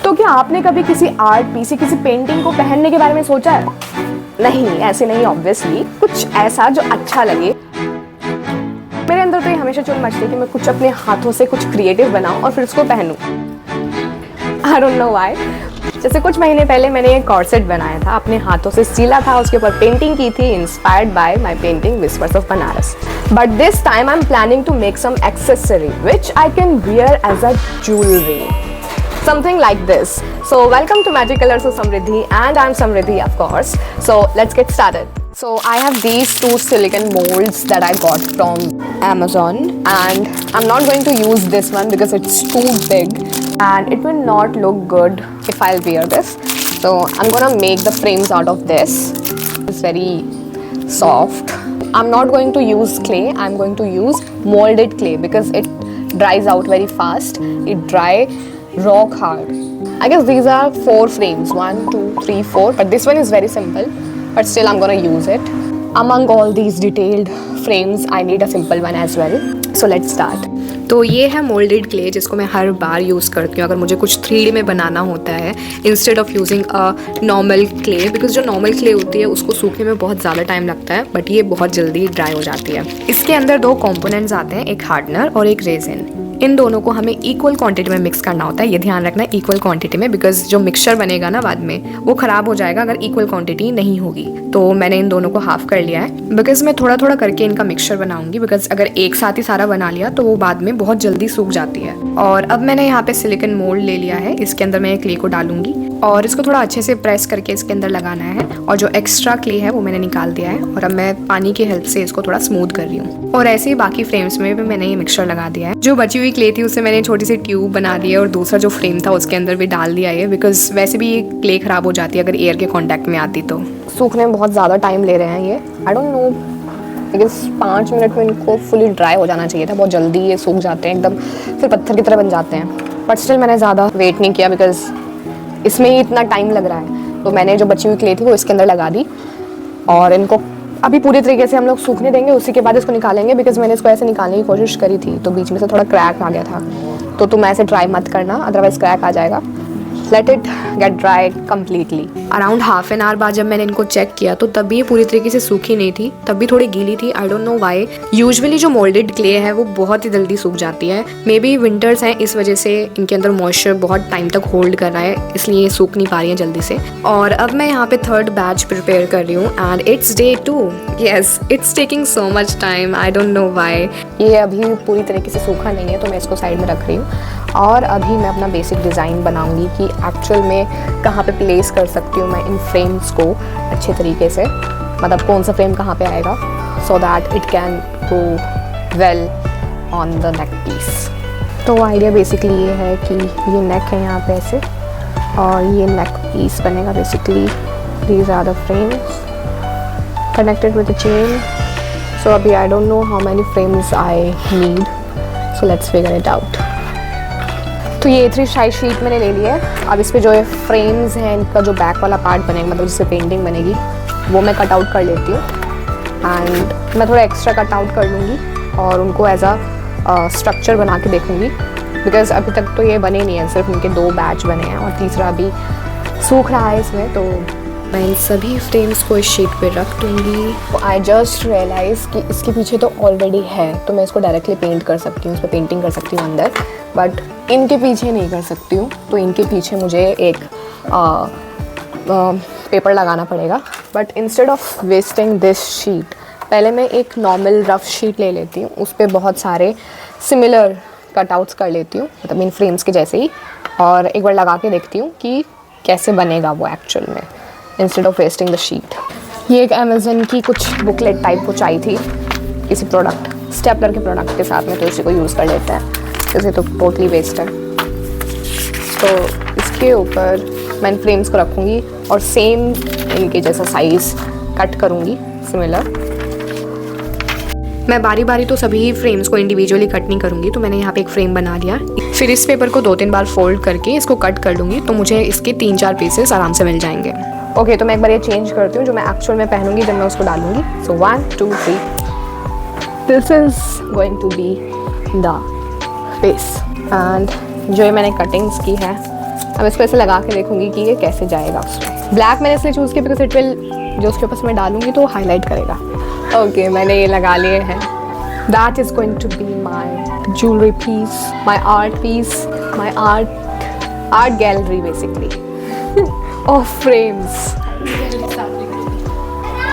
तो क्या आपने कभी किसी आर्ट पीस, किसी पेंटिंग को पहनने के बारे में सोचा है? नहीं, ऐसे नहीं, ऑब्वियसली कुछ ऐसा जो अच्छा लगे। मेरे अंदर तो ये हमेशा चुल मचती है कि मैं कुछ अपने हाथों से कुछ क्रिएटिव बनाऊं और फिर उसको पहनूं। I don't know why. जैसे कुछ महीने पहले मैंने एक कॉर्सेट बनाया था, अपने हाथों से सिला था, उसके ऊपर पेंटिंग की थी, inspired by my painting whispers of Banaras. But this time I am planning to make some accessory which I can wear as a jewellery, something like this. So welcome to Magic Colors of Samriddhi, and I'm Samriddhi, of course. So let's get started. So I have these two silicone molds that I got from Amazon, and I'm not going to use this one because it's too big and it will not look good if I'll wear this. So I'm gonna make the frames out of this. It's very soft. I'm not going to use clay, I'm going to use molded clay because it dries out very fast. It dry rock hard. I guess these are 4 frames, 1 2 3 4, but this one is very simple, but still I'm gonna use it. Among all these detailed frames I need a simple one as well. So let's start. तो ये है moulded clay जिसको मैं हर बार use करती हूँ अगर मुझे कुछ 3D में बनाना होता है, instead of using a normal clay, because जो नॉर्मल क्ले होती है उसको सूखने में बहुत ज़्यादा टाइम लगता है, बट ये बहुत जल्दी ड्राई हो जाती है। इसके अंदर 2 कंपोनेंट्स आते हैं, एक हार्डनर और एक रेजिन। इन दोनों को हमें इक्वल क्वांटिटी में मिक्स करना होता है। ये ध्यान रखना है इक्वल क्वांटिटी में, बिकॉज जो मिक्सचर बनेगा ना बाद में वो ख़राब हो जाएगा अगर इक्वल क्वांटिटी नहीं होगी। तो मैंने इन दोनों को हाफ कर लिया है बिकॉज मैं थोड़ा थोड़ा करके इनका मिक्सचर बनाऊंगी, बिकॉज अगर एक साथ ही सारा बना लिया तो वो बाद में बहुत जल्दी सूख जाती है। और अब मैंने यहाँ पे सिलिकॉन मोल्ड ले लिया है, इसके अंदर मैं क्ले को डालूंगी और इसको थोड़ा अच्छे से प्रेस करके इसके अंदर लगाना है, और जो एक्स्ट्रा क्ले है वो मैंने निकाल दिया है और अब मैं पानी की हेल्प से इसको थोड़ा स्मूथ कर रही हूँ। और ऐसे ही बाकी फ्रेम्स में भी मैंने ये मिक्सचर लगा दिया है। जो बची हुई क्ले थी उससे मैंने छोटी सी ट्यूब बना दी है और दूसरा जो फ्रेम था उसके अंदर भी डाल दिया है, बिकॉज वैसे भी ये क्ले खराब हो जाती है अगर एयर के कॉन्टैक्ट में आती तो। सूखने में बहुत ज़्यादा टाइम ले रहे हैं ये, आई डोंट नो, बिकॉज 5 मिनट में इनको फुली ड्राई हो जाना चाहिए था। बहुत जल्दी ये सूख जाते हैं एकदम, फिर पत्थर की तरह बन जाते हैं। बट स्टिल मैंने ज़्यादा वेट नहीं किया बिकॉज इसमें ही इतना टाइम लग रहा है, तो मैंने जो बची हुई क्ले थी वो इसके अंदर लगा दी और इनको अभी पूरी तरीके से हम लोग सूखने देंगे, उसी के बाद इसको निकालेंगे। बिकॉज मैंने इसको ऐसे निकालने की कोशिश करी थी तो बीच में से थोड़ा क्रैक आ गया था, तो तुम ऐसे ट्राई मत करना अदरवाइज क्रैक आ जाएगा। Let it get dry completely. Around half an hour बाद जब मैंने इनको चेक किया तो तब भी ये पूरी तरीके से सूखी नहीं थी, तब भी थोड़ी गीली थी। आई डोंट नो व्हाई। यूजुअली जो मोल्डेड क्ले है वो बहुत ही जल्दी सूख जाती है, मे बी विंटर्स हैं इस वजह से इनके अंदर मॉइस्चर बहुत टाइम तक होल्ड कर रहा है, इसलिए ये सूख नहीं पा रही है जल्दी से। और अब मैं यहाँ पे 3rd बैच प्रिपेयर कर रही हूँ and it's day 2। Yes, it's taking so much time, I don't know why. ये अभी पूरी तरीके से सूखा नहीं है तो मैं इसको साइड में रख रही हूँ और अभी मैं अपना बेसिक डिज़ाइन बनाऊंगी कि एक्चुअल में कहाँ पे प्लेस कर सकती हूँ मैं इन फ्रेम्स को अच्छे तरीके से, मतलब कौन सा फ्रेम कहाँ पे आएगा, so that it can go well on the neck piece. तो आइडिया बेसिकली ये है कि ये नेक है यहाँ पे ऐसे और ये नेक पीस बनेगा basically. These are the frames connected with the chain. So अभी I don't know how many frames I need, so let's figure it out. तो ये A3 साइज शीट मैंने ले लिया है। अब इस पे जो ये फ्रेम्स हैं इनका जो बैक वाला पार्ट बनेगा, मतलब जिससे पेंटिंग बनेगी, वो मैं कट आउट कर लेती हूँ एंड मैं थोड़ा एक्स्ट्रा कट आउट कर लूँगी और उनको एज अ स्ट्रक्चर बना के देखूँगी, बिकॉज अभी तक तो ये बने नहीं हैं, सिर्फ इनके 2 बैच बने हैं और तीसरा अभी सूख रहा है इसमें। तो मैं इन सभी फ्रेम्स को इस शीट पे रख दूँगी। तो आई जस्ट रियलाइज़ कि इसके पीछे तो ऑलरेडी है, तो मैं इसको डायरेक्टली पेंट कर सकती हूँ, इस पर पेंटिंग कर सकती हूँ अंदर, बट इनके पीछे नहीं कर सकती हूँ। तो इनके पीछे मुझे एक पेपर लगाना पड़ेगा। But instead of wasting this sheet, पहले मैं एक नॉर्मल रफ शीट ले लेती हूँ, उस पर बहुत सारे सिमिलर कटआउट्स कर लेती हूँ, मतलब इन फ्रेम्स के जैसे ही, और एक बार लगा के देखती हूँ कि कैसे बनेगा वो एक्चुअल में, instead of wasting the sheet. ये एक अमेज़न की कुछ बुकलेट टाइप कुछ आई थी किसी प्रोडक्ट, स्टेपलर के प्रोडक्ट के साथ में, तो इसी को यूज़ कर लेते हैं, इसे तो टोटली वेस्ट है। तो इसके ऊपर मैं इन फ्रेम्स को रखूँगी और सेम इनके जैसा साइज़ कट करूँगी सिमिलर। मैं बारी बारी तो सभी फ्रेम्स को इंडिविजुअली कट नहीं करूँगी, तो मैंने यहाँ पे एक फ्रेम बना लिया। फिर इस पेपर को 2-3 बार फोल्ड करके इसको कट कर लूँगी, तो मुझे इसके 3-4 पीसेस आराम से मिल जाएंगे। ओके, तो मैं एक बार ये चेंज करती हूँ जो मैं एक्चुअल में पहनूंगी जब मैं उसको डालूंगी। So 1 2 3, this is going to be the face. And जो ये मैंने कटिंग्स की है अब इसको ऐसे लगा के देखूंगी कि ये कैसे जाएगा उसमें। ब्लैक मैंने इसलिए चूज़ किया बिकॉज इट विल, जो उसके ऊपर मैं डालूंगी तो हाईलाइट करेगा। ओके, मैंने ये लगा लिए हैं। That is going to be my jewellery piece, my art piece, my art gallery basically of frames.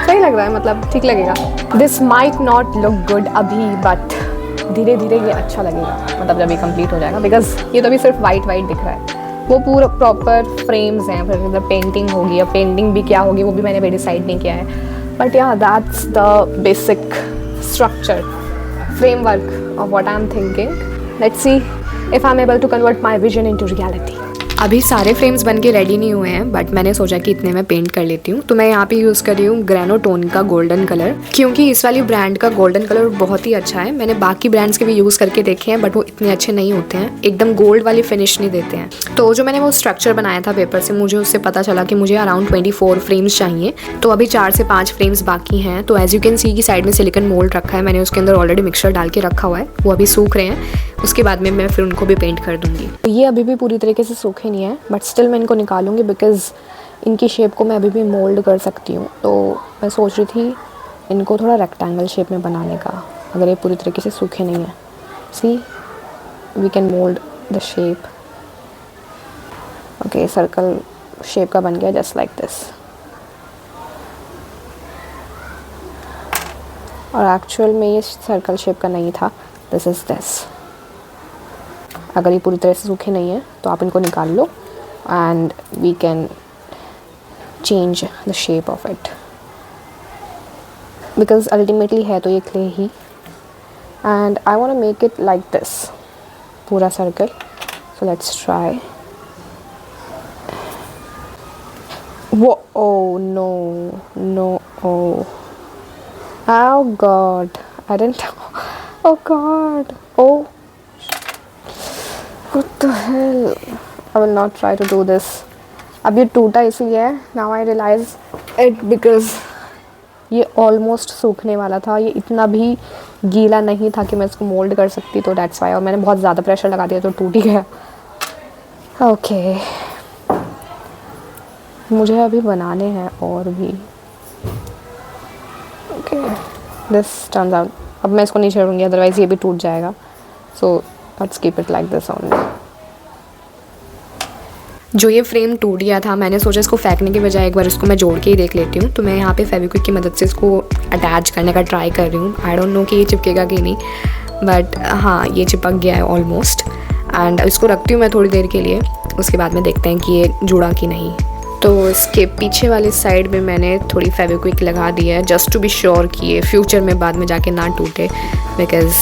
सही लग रहा है, मतलब ठीक लगेगा। This might not look good अभी, बट धीरे धीरे ये अच्छा लगेगा, मतलब जब ये कंप्लीट हो जाएगा। बिकॉज ये तो अभी सिर्फ वाइट वाइट दिख रहा है, वो पूरा प्रॉपर फ्रेम्स हैं, फिर मतलब पेंटिंग होगी। अब पेंटिंग भी क्या होगी वो भी मैंने अभी डिसाइड नहीं किया है, बट या that's the basic structure, framework of what I am thinking. Let's see if I am able to convert my vision into reality. अभी सारे फ्रेम्स बन के रेडी नहीं हुए हैं, बट मैंने सोचा कि इतने में पेंट कर लेती हूँ। तो मैं यहाँ पे यूज़ कर रही हूँ ग्रेनोटोन का गोल्डन कलर, क्योंकि इस वाली ब्रांड का गोल्डन कलर बहुत ही अच्छा है। मैंने बाकी ब्रांड्स के भी यूज़ करके देखे हैं, बट वो इतने अच्छे नहीं होते हैं, एकदम गोल्ड वाली फिनिश नहीं देते हैं। तो जो मैंने वो स्ट्रक्चर बनाया था पेपर से, मुझे उससे पता चला कि मुझे अराउंड 24 फ्रेम्स चाहिए। तो अभी 4 से 5 फ्रेम्स बाकी हैं। तो एज यू कैन सी की साइड में सिलिकन मोल्ड रखा है मैंने, उसके अंदर ऑलरेडी मिक्सचर डाल के रखा हुआ है, वो अभी सूख रहे हैं। उसके बाद में मैं फिर उनको भी पेंट कर दूँगी। ये अभी भी पूरी तरीके से सूखे नहीं है, बट स्टिल मैं इनको निकालूंगी बिकॉज़ इनकी शेप को मैं अभी भी मोल्ड कर सकती हूँ। तो मैं सोच रही थी इनको थोड़ा रेक्टेंगल शेप में बनाने का, अगर ये पूरी तरीके से सूखे नहीं है। See, we can mould the shape. Okay, circle shape का बन गया, जस्ट लाइक दिस। और एक्चुअल में ये सर्कल शेप का नहीं था, दिस इज़ दिस। अगर ये पूरी तरह से सूखे नहीं है तो आप इनको निकाल लो and we can change the shape of it, because ultimately है तो ये clay he, and I want to make it like this, पूरा circle. So let's try. Whoa, oh no, oh god, I didn't oh god, oh what the hell, I will not try to do this. अब ये टूटा इसलिए है, now I realize it because ये almost सूखने वाला था, ये इतना भी गीला नहीं था कि मैं इसको मोल्ड कर सकती, तो that's why। और मैंने बहुत ज़्यादा प्रेशर लगा दिया तो टूट ही गया। ओके, मुझे अभी बनाने हैं और भी। Okay, this turns out. अब मैं इसको नहीं छेड़ूंगी, अदरवाइज़ ये भी टूट जाएगा। So let's keep it like this only. जो ये फ्रेम टूट गया था, मैंने सोचा इसको फेंकने के बजाय एक बार इसको मैं जोड़ के ही देख लेती हूँ। तो मैं यहाँ पे फेविक्विक की मदद से इसको अटैच करने का ट्राई कर रही हूँ। आई डोंट नो कि ये चिपकेगा कि नहीं, बट हाँ, ये चिपक गया है ऑलमोस्ट। एंड इसको रखती हूँ मैं थोड़ी देर के लिए, उसके बाद में देखते हैं कि ये जुड़ा कि नहीं। तो इसके पीछे वाली साइड में मैंने थोड़ी फेविक्विक लगा दी है, जस्ट टू बी श्योर कि ये फ्यूचर में बाद में जाके ना टूटे, बिकॉज़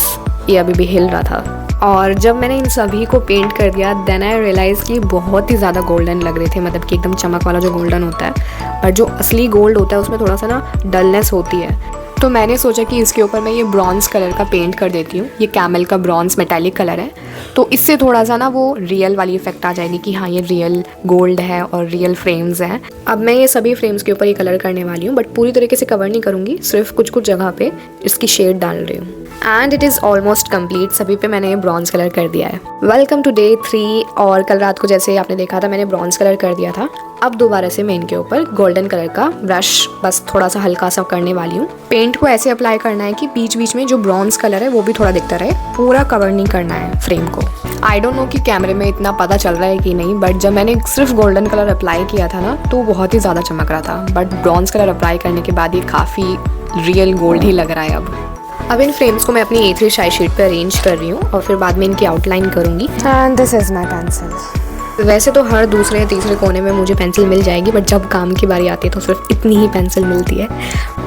ये अभी भी हिल रहा था। और जब मैंने इन सभी को पेंट कर दिया, देन आई रियलाइज़ कि बहुत ही ज़्यादा गोल्डन लग रहे थे, मतलब कि एकदम चमक वाला जो गोल्डन होता है। पर जो असली गोल्ड होता है उसमें थोड़ा सा ना डलनेस होती है। तो मैंने सोचा कि इसके ऊपर मैं ये ब्रॉन्ज़ कलर का पेंट कर देती हूँ। ये कैमल का ब्रॉन्ज़ मेटालिक कलर है, तो इससे थोड़ा सा ना वो रियल वाली इफेक्ट आ जाएगी कि हाँ, ये रियल गोल्ड है और रियल फ्रेम्स हैं। अब मैं ये सभी फ्रेम्स के ऊपर ये कलर करने वाली हूँ, बट पूरी तरीके से कवर नहीं करूँगी, सिर्फ कुछ कुछ जगह पे इसकी शेड डाल रही हूँ। And it is almost complete, सभी पे मैंने ये ब्रॉन्ज़ कलर कर दिया है। Welcome to day 3। और कल रात को जैसे आपने देखा था मैंने ब्रॉन्ज़ कलर कर दिया था। अब दोबारा से मैं इनके ऊपर गोल्डन कलर का ब्रश बस थोड़ा सा हल्का सा करने वाली हूँ। पेंट को ऐसे अप्लाई करना है कि बीच बीच में जो ब्रॉन्ज़ कलर है वो भी थोड़ा दिखता रहे, पूरा कवर नहीं करना है फ्रेम को। आई डोंट नो कि कैमरे में इतना पता चल रहा है कि नहीं, बट जब मैंने सिर्फ गोल्डन कलर अप्लाई किया था ना, तो बहुत ही ज़्यादा चमक रहा था, बट ब्रॉन्ज़ कलर अप्लाई करने के बाद ये काफ़ी रियल गोल्ड ही लग रहा है। अब इन फ्रेम्स को मैं अपनी A3 शाई शीट पे अरेंज कर रही हूँ और फिर बाद में इनकी आउटलाइन करूँगी। And this is my pencil. वैसे तो हर दूसरे या तीसरे कोने में मुझे पेंसिल मिल जाएगी, बट जब काम की बारी आती है तो सिर्फ इतनी ही पेंसिल मिलती है।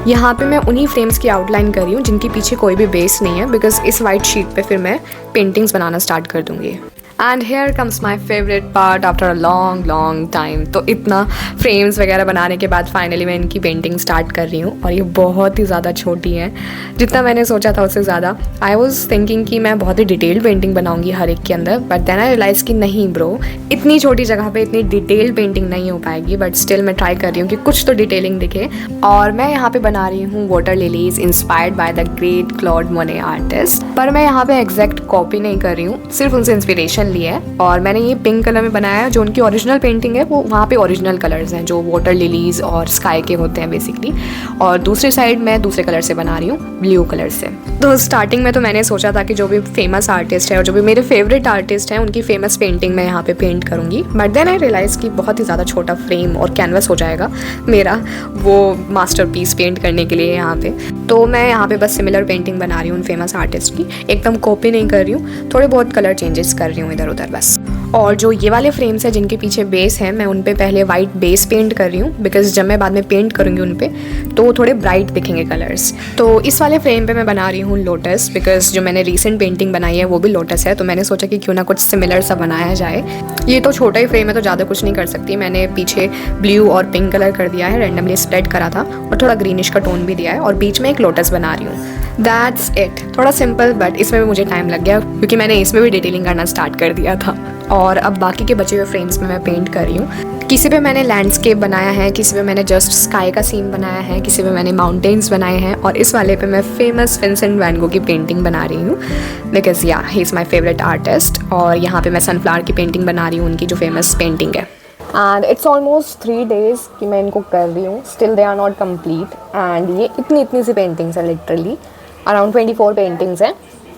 यहाँ पे मैं उन्हीं फ्रेम्स की आउटलाइन कर रही हूँ जिनके पीछे कोई भी बेस नहीं है, बिकॉज इस वाइट शीट पे फिर मैं पेंटिंग्स बनाना स्टार्ट कर दूँगी। And here comes my favourite part after a long time. तो इतना फ्रेम्स वगैरह बनाने के बाद फाइनली मैं इनकी पेंटिंग स्टार्ट कर रही हूँ, और ये बहुत ही ज़्यादा छोटी है, जितना मैंने सोचा था उससे ज़्यादा। आई वॉज थिंकिंग कि मैं बहुत ही डिटेल्ड पेंटिंग बनाऊंगी हर एक के अंदर, बट देन आई रियलाइज़ कि नहीं ब्रो, इतनी छोटी जगह पे इतनी डिटेल्ड पेंटिंग नहीं हो पाएगी। बट स्टिल मैं ट्राई कर रही हूँ कि कुछ तो डिटेलिंग दिखे। और मैं यहाँ पे बना रही हूँ water lilies inspired by the great Claude मोने आर्टिस्ट। पर मैं यहाँ पे एग्जैक्ट कॉपी नहीं कर रही हूँ, सिर्फ उनसे इंस्पिरेशन पेंसिल ली है और मैंने ये पिंक कलर में बनाया है। जो उनकी ओरिजिनल पेंटिंग है वो वहाँ पे ओरिजिनल कलर्स हैं जो वाटर लिलीज और स्काई के होते हैं बेसिकली, और दूसरी साइड मैं दूसरे कलर से बना रही हूँ, ब्लू कलर से। तो स्टार्टिंग में तो मैंने सोचा था कि जो भी फेमस आर्टिस्ट है और जो भी मेरे फेवरेट आर्टिस्ट हैं उनकी फेमस पेंटिंग मैं यहाँ पे पेंट करूँगी, बट देन आई रियलाइज़ कि बहुत ही ज़्यादा छोटा फ्रेम और कैनवस हो जाएगा मेरा वो मास्टरपीस पेंट करने के लिए यहाँ पे। तो मैं यहाँ पे बस सिमिलर पेंटिंग बना रही हूँ उन फेमस आर्टिस्ट की, एकदम कॉपी नहीं कर रही हूँ, थोड़े बहुत कलर चेंजेस कर रही हूँ इधर उधर बस। और जो ये वाले फ्रेम्स हैं जिनके पीछे बेस है, मैं उन पे पहले वाइट बेस पेंट कर रही हूँ, बिकॉज जब मैं बाद में पेंट करूँगी उन पे तो वो थोड़े ब्राइट दिखेंगे कलर्स। तो इस वाले फ्रेम पे मैं बना रही हूँ लोटस, बिकॉज जो मैंने रिसेंट पेंटिंग बनाई है वो भी लोटस है, तो मैंने सोचा कि क्यों ना कुछ सिमिलर सा बनाया जाए। ये तो छोटा ही फ्रेम है तो ज़्यादा कुछ नहीं कर सकती, मैंने पीछे ब्लू और पिंक कलर कर दिया है, रेंडमली स्प्रेड करा था और थोड़ा ग्रीनिश का टोन भी दिया है और बीच में एक लोटस बना रही हूँ। दैट्स इट, थोड़ा सिंपल, बट इसमें भी मुझे टाइम लग गया क्योंकि मैंने इसमें भी डिटेलिंग करना स्टार्ट कर दिया था। और अब बाकी के बचे हुए फ्रेम्स में मैं पेंट कर रही हूँ। किसी पे मैंने लैंडस्केप बनाया है, किसी पे मैंने जस्ट स्काई का सीन बनाया है, किसी पे मैंने माउंटेन्स बनाए हैं, और इस वाले पे मैं फेमस विंसेंट वैन गो की पेंटिंग बना रही हूँ, बिकॉज या he is my favourite artist. और यहाँ पे मैं सनफ्लावर की पेंटिंग बना रही हूँ, उनकी जो फेमस पेंटिंग है। एंड इट्स ऑलमोस्ट 3 days कि मैं इनको कर रही हूँ, still they are not complete. And ये इतनी सी पेंटिंग्स हैं, लिटरली अराउंड 24 पेंटिंग्स हैं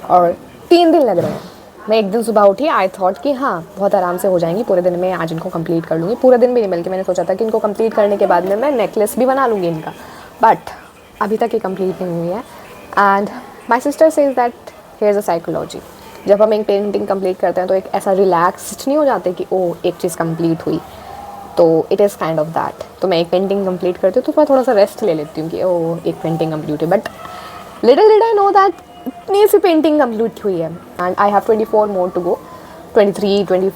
और 3 दिन लग रहे हैं। मैं एक दिन सुबह उठी, आई थॉट कि हाँ बहुत आराम से हो जाएंगी, पूरे दिन में आज इनको कंप्लीट कर लूँगी। पूरे दिन भी नहीं, बल्कि मैंने सोचा था कि इनको कंप्लीट करने के बाद में मैं नेकलेस भी बना लूँगी इनका, बट अभी तक ये कंप्लीट नहीं हुई है। And my sister says that here is a psychology, जब हम एक पेंटिंग कंप्लीट करते हैं तो एक ऐसा रिलैक्स्ड नहीं हो जाते कि ओ एक चीज़ कंप्लीट हुई, तो it is kind of that. तो मैं एक पेंटिंग कंप्लीट करती हूँ तो मैं थोड़ा सा रेस्ट ले लेती हूँ कि ओ एक पेंटिंग कंप्लीट है, but little did I know that इतनी सी पेंटिंग कंप्लीट हुई है। And I have 24 more to go, 23, 20,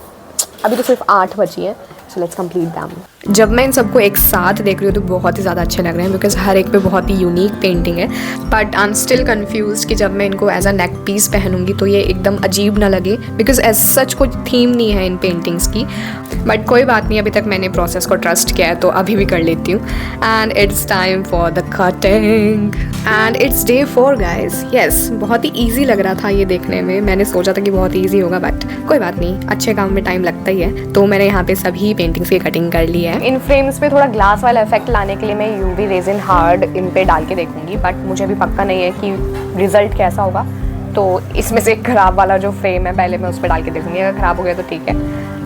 अभी तो सिर्फ 8 बची हैं, सो लेट्स कंप्लीट दैम। जब मैं इन सबको एक साथ देख रही हूँ तो बहुत ही ज़्यादा अच्छे लग रहे हैं, बिकॉज हर एक पे बहुत ही यूनिक पेंटिंग है। But I am still confuse कि जब मैं इनको एज अ नेक पीस पहनूंगी तो ये एकदम अजीब ना लगे, बिकॉज एज सच कोई थीम नहीं है इन पेंटिंग्स की। बट कोई बात नहीं, अभी तक मैंने प्रोसेस को ट्रस्ट किया है तो अभी भी कर लेती हूँ। And it's time for the cutting and it's day 4 guys. Yes, बहुत ही ईजी लग रहा था ये देखने में, मैंने सोचा था कि बहुत ईजी होगा, बट कोई बात नहीं, अच्छे काम में टाइम लगता ही है। तो मैंने यहाँ पे सभी पेंटिंग्स की कटिंग कर ली है। इन फ्रेम्स पे थोड़ा ग्लास वाला इफेक्ट लाने के लिए मैं यूवी रेजिन हार्ड इन पे डाल के देखूंगी, बट मुझे भी पक्का नहीं है कि रिजल्ट कैसा होगा। तो इसमें से खराब वाला जो फ्रेम है पहले मैं उस पर डाल के देखूंगी, अगर ख़राब हो गया तो ठीक है,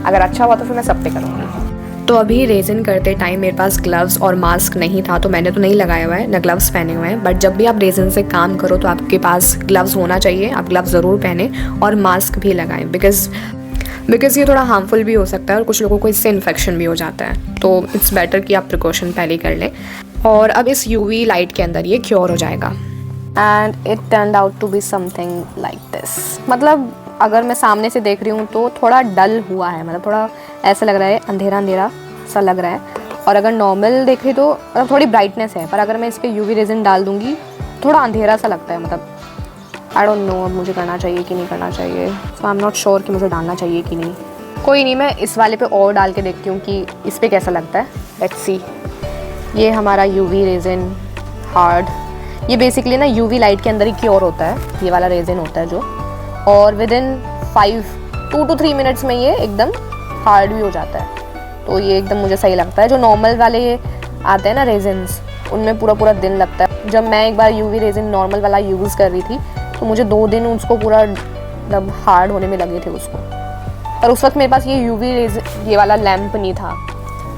अगर अच्छा हुआ तो फिर मैं सब पे करूँगी। तो अभी रेजिन करते टाइम मेरे पास ग्लव्स और मास्क नहीं था, तो मैंने तो नहीं लगाया हुआ है, ना ग्लव्स पहने हुए हैं। बट जब भी आप रेजिन से काम करो तो आपके पास ग्लव्स होना चाहिए, आप ग्लव्स ज़रूर पहने और मास्क भी लगाएं, बिकॉज ये थोड़ा हार्मफुल भी हो सकता है और कुछ लोगों को इससे इन्फेक्शन भी हो जाता है। तो इट्स बेटर कि आप प्रिकॉशन पहले ही कर लें। और अब इस यूवी लाइट के अंदर ये क्योर हो जाएगा। And it turned out to be something like this. मतलब अगर मैं सामने से देख रही हूँ तो थोड़ा डल हुआ है, मतलब थोड़ा ऐसा लग रहा है, अंधेरा अंधेरा सा लग रहा है। और अगर नॉर्मल देख रही तो थोड़ी ब्राइटनेस है, पर अगर मैं इस पर यूवी रेजिन डाल दूँगी थोड़ा अंधेरा सा लगता है। मतलब आई डोंट नो अब मुझे करना चाहिए कि नहीं करना चाहिए, सो आई एम नॉट श्योर कि मुझे डालना चाहिए कि नहीं। कोई नहीं, मैं इस वाले पे और डाल के देखती हूँ कि इस पर कैसा लगता है। Let's see. ये हमारा यूवी रेजिन हार्ड, ये बेसिकली ना यूवी लाइट के अंदर ही क्योर होता है, ये वाला रेजिन होता है जो, और विद इन 2 to 3 मिनट्स में ये एकदम हार्ड भी हो जाता है। तो ये एकदम मुझे सही लगता है। जो नॉर्मल वाले ये आते हैं ना रेजिन्स, उनमें पूरा दिन लगता है। जब मैं एक बार यूवी रेजिन नॉर्मल वाला यूज़ कर रही थी तो मुझे 2 दिन उसको पूरा मतलब हार्ड होने में लगे थे उसको। पर उस वक्त मेरे पास ये यूवी रेजिन ये वाला लैम्प नहीं था,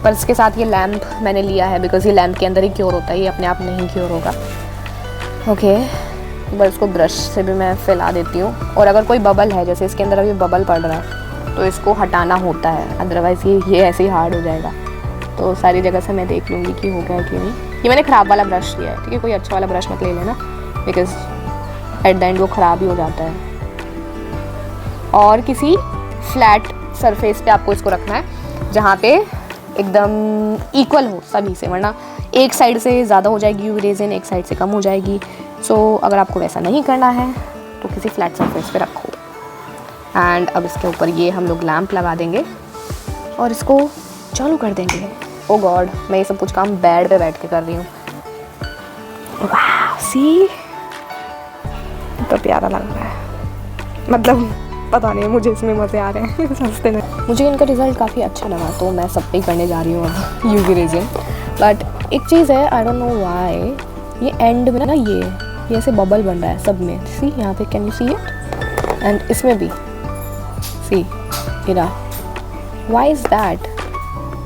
पर इसके साथ ये लैम्प मैंने लिया है, बिकॉज ये लैम्प के अंदर ही क्योर होता है, ये अपने आप नहीं क्योर होगा। ओके, बस इसको ब्रश से भी मैं फैला देती हूँ। और अगर कोई बबल है, जैसे इसके अंदर अभी बबल पड़ रहा है, तो इसको हटाना होता है, अदरवाइज़ ये ऐसे ही हार्ड हो जाएगा। तो सारी जगह से मैं देख लूँगी कि हो गया कि नहीं। ये मैंने ख़राब वाला ब्रश लिया है, ठीक है, कोई अच्छा वाला ब्रश मत ले लेना, बिकॉज एट द एंड वो ख़राब ही हो जाता है। और किसी फ्लैट सरफेस पे आपको इसको रखना है जहाँ पे एकदम इक्वल हो सभी से, वरना एक साइड से ज़्यादा हो जाएगी यूवी रेजिन, एक साइड से कम हो जाएगी। सो अगर आपको वैसा नहीं करना है तो किसी फ्लैट सरफेस पे रखो। एंड अब इसके ऊपर ये हम लोग लैंप लगा देंगे और इसको चालू कर देंगे। ओ गॉड, मैं ये सब कुछ काम बेड पे बैठ के कर रही हूँ। वाह, सी तो प्यारा लग रहा है, मतलब पता नहीं, मुझे इसमें मज़े आ रहे हैं सस्ते में। मुझे इनका रिज़ल्ट काफ़ी अच्छा लगा, तो मैं सब पे करने जा रही हूँ अब यूवी रेजिन। बट एक चीज़ है, आई डोंट नो व्हाई, ये एंड में ना ये ऐसे बबल बन रहा है सब में। सी यहाँ पे, can you see it? And इसमें भी सी इरा, why is that?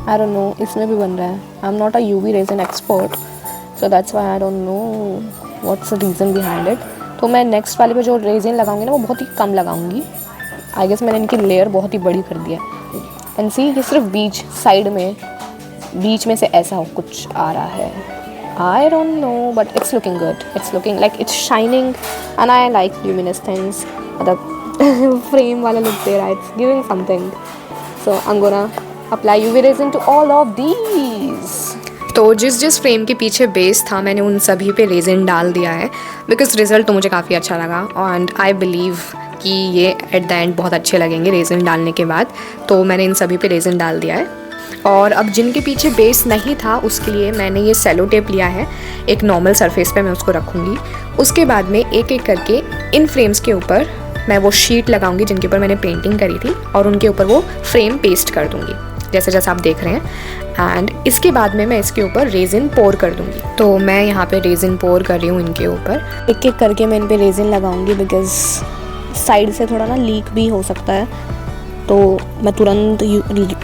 I don't know, इसमें भी बन रहा है। I am not a UV resin expert, so that's why I don't know what's the reason behind it. तो मैं नेक्स्ट वाले पे जो रेजिन लगाऊंगी ना वो बहुत ही कम लगाऊंगी। आई गेस मैंने इनकी लेयर बहुत ही बड़ी कर दिया है। एंड सी, ये सिर्फ बीच में से ऐसा हो कुछ आ रहा है। I don't know, but it's looking good, it's looking like it's shining and I like luminous things. मतलब फ्रेम वाला लुक दे रहा है, it's giving something. So I am gonna apply UV resin to all of these. तो जिस frame के पीछे base था मैंने उन सभी पे रेजिन डाल दिया है, बिकॉज रिज़ल्ट तो मुझे काफ़ी अच्छा लगा एंड आई बिलीव कि ये एट द एंड बहुत अच्छे लगेंगे रेजिन डालने के बाद। तो मैंने इन सभी पे रेजिन डाल दिया है। और अब जिनके पीछे बेस नहीं था उसके लिए मैंने ये सेलो टेप लिया है, एक नॉर्मल सरफेस पे मैं उसको रखूँगी। उसके बाद में एक एक करके इन फ्रेम्स के ऊपर मैं वो शीट लगाऊंगी जिनके ऊपर मैंने पेंटिंग करी थी, और उनके ऊपर वो फ्रेम पेस्ट कर दूँगी जैसे जैसे आप देख रहे हैं। एंड इसके बाद में मैं इसके ऊपर रेजिन पोर कर दूँगी। तो मैं यहाँ पे रेजिन पोर कर रही हूँ इनके ऊपर, एक एक करके मैं इन पे रेजिन लगाऊंगी, बिकॉज साइड से थोड़ा ना लीक भी हो सकता है। तो मैं तुरंत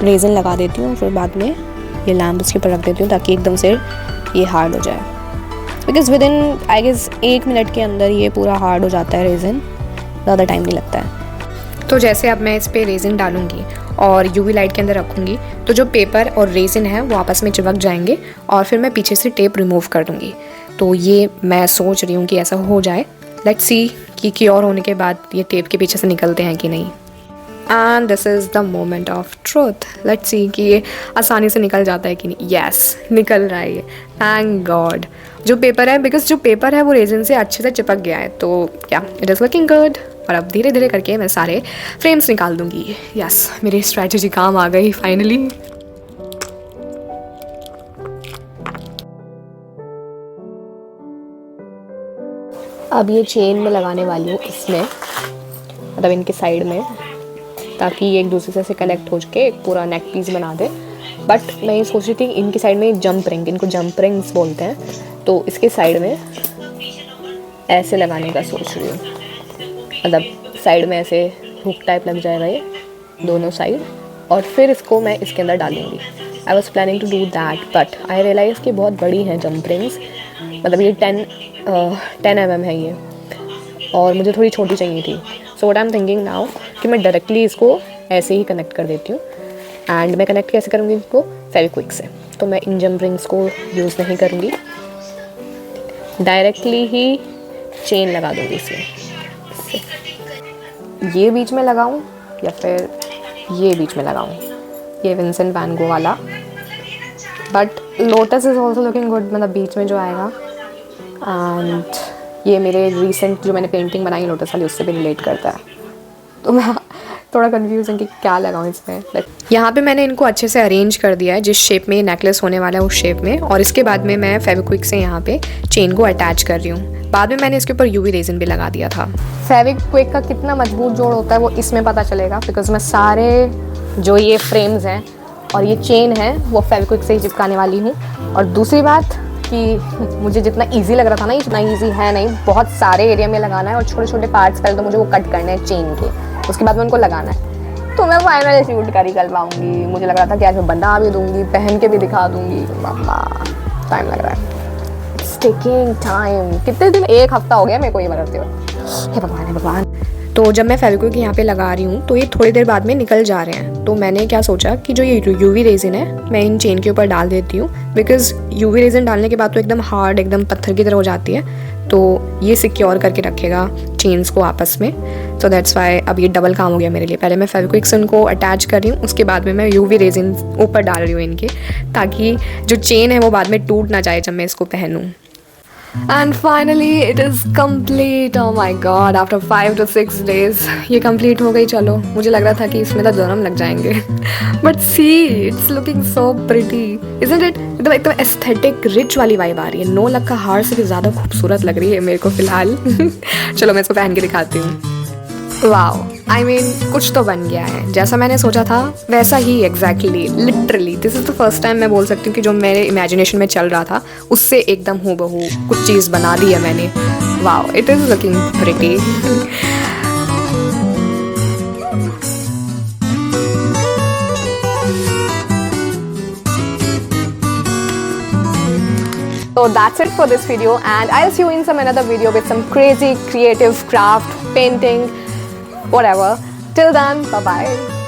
रेजिन लगा देती हूँ, फिर बाद में ये लैम्प उसके ऊपर रख देती हूँ ताकि एकदम से ये हार्ड हो जाए। Because within I guess 1 minute के अंदर ये पूरा हार्ड हो जाता है रेजिन, ज़्यादा टाइम नहीं लगता है। तो जैसे अब मैं इस पर रेजिन डालूँगी और यूवी लाइट के अंदर रखूँगी तो जो पेपर और रेजिन है वो आपस में चिपक जाएंगे, और फिर मैं पीछे से टेप रिमूव कर दूँगी। तो ये मैं सोच रही हूँ कि ऐसा हो जाए। लेट्स सी कि क्योर होने के बाद ये टेप के पीछे से निकलते हैं कि नहीं। And this is the moment of truth. Let's see कि ये आसानी से निकल जाता है कि नहीं। यस, निकल रहा है ये, थैंक गॉड। जो पेपर है, बिकॉज जो पेपर है वो रेजिन से अच्छे से चिपक गया है, तो या इट इज़ लुकिंग गुड। और अब धीरे धीरे करके मैं सारे फ्रेम्स निकाल दूँगी। यस, मेरी स्ट्रैटेजी काम आ गई फाइनली। अब ये चेन में लगाने वाली हूँ इसमें, मतलब इनके साइड में, ताकि ये एक दूसरे से कनेक्ट हो के एक पूरा नेक पीस बना दे। बट मैं ये सोच रही थी इनकी साइड में जंप रिंग, इनको जंप रिंग्स बोलते हैं, तो इसके साइड में ऐसे लगाने का सोच रही हूँ। मतलब साइड में ऐसे हुक टाइप लग जाएगा ये दोनों साइड, और फिर इसको मैं इसके अंदर डालूँगी। I was planning to do that, but I realize कि बहुत बड़ी हैं जंप रिंग्स, मतलब ये 10 mm है ये, और मुझे थोड़ी छोटी चाहिए थी। So what I am thinking now कि मैं डायरेक्टली इसको ऐसे ही कनेक्ट कर देती हूँ। एंड मैं कनेक्ट कैसे करूँगी इसको? फेविक्विक से। तो मैं इन जंप रिंग्स को यूज़ नहीं करूँगी, डायरेक्टली ही चेन लगा दूँगी इसमें। ये बीच में लगाऊँ या फिर ये बीच में लगाऊँ, ये विंसेंट वैन गो वाला। But lotus is also looking good, मतलब बीच में जो आएगा। एंड ये मेरे रिसेंट जो मैंने पेंटिंग बनाई लोटस वाली उससे भी रिलेट करता है, तो मैं थोड़ा कंफ्यूज हूँ कि क्या लगाऊँ इसमें। यहाँ पे मैंने इनको अच्छे से अरेंज कर दिया है, जिस शेप में नेकलेस होने वाला है उस शेप में, और इसके बाद में मैं फेविक्विक से यहाँ पे चेन को अटैच कर रही हूँ। बाद में मैंने इसके ऊपर यूवी रेजिन भी लगा दिया था। फेविक्विक का कितना मजबूत जोड़ होता है वो इसमें पता चलेगा, बिकॉज मैं सारे जो ये फ्रेम्स हैं और ये चेन है वो फेविक्विक से ही चिपकाने वाली हूँ। और दूसरी बात कि मुझे जितना इजी लग रहा था ना, इतना इजी है नहीं, बहुत सारे एरिया में लगाना है, और छोटे छोटे पार्ट्स पहले तो मुझे वो कट करने हैं चेन के, उसके बाद में उनको लगाना है। तो मैं फाइनल शूट कर ही कर पाऊँगी। मुझे लग रहा था कि आज मैं बना भी दूँगी, पहन के भी दिखा दूँगी। टाइम लग रहा है, इट्स टेकिंग टाइम। कितने दिन, 1 हफ्ता हो गया मेरे को ये बनाते हुए। हे भगवान, हे भगवान। तो जब मैं फेविक्विक यहाँ पे लगा रही हूँ तो ये थोड़ी देर बाद में निकल जा रहे हैं। तो मैंने क्या सोचा कि जो ये यूवी रेजिन है मैं इन चेन के ऊपर डाल देती हूँ, बिकॉज यूवी रेजिन डालने के बाद तो एकदम हार्ड, एकदम पत्थर की तरह हो जाती है, तो ये सिक्योर करके रखेगा चेन्स को आपस में। सो दैट्स वाई अब ये डबल काम हो गया मेरे लिए। पहले मैं फेविक्विक से उनको अटैच कर रही हूँ, उसके बाद में मैं यूवी रेजिन ऊपर डाल रही हूँ इनके, ताकि जो चेन है वो बाद में टूट ना जाए जब मैं इसको पहनूँ। And finally it is complete. Oh my god, after 5 to 6 days ये complete हो गई। चलो, मुझे लग रहा था कि इसमें तो जन्म लग जाएंगे, but see, it's looking so pretty, isn't it? एकदम एस्थेटिक रिच वाली वाइब आ रही है। 9 लाख का हार से भी ज़्यादा खूबसूरत लग रही है मेरे को फ़िलहाल। चलो मैं इसको पहन के दिखाती हूँ। वाओ, आई मीन कुछ तो बन गया है, जैसा मैंने सोचा था वैसा ही exactly, literally this is the first time मैं बोल सकती हूँ कि जो मेरे इमेजिनेशन में चल रहा था उससे एकदम हूबहू कुछ चीज़ बना दी है मैंने। Wow, it is looking pretty. So that's it for this video, and I'll see you in some another video with some crazy creative craft, painting, whatever. Till then, bye bye.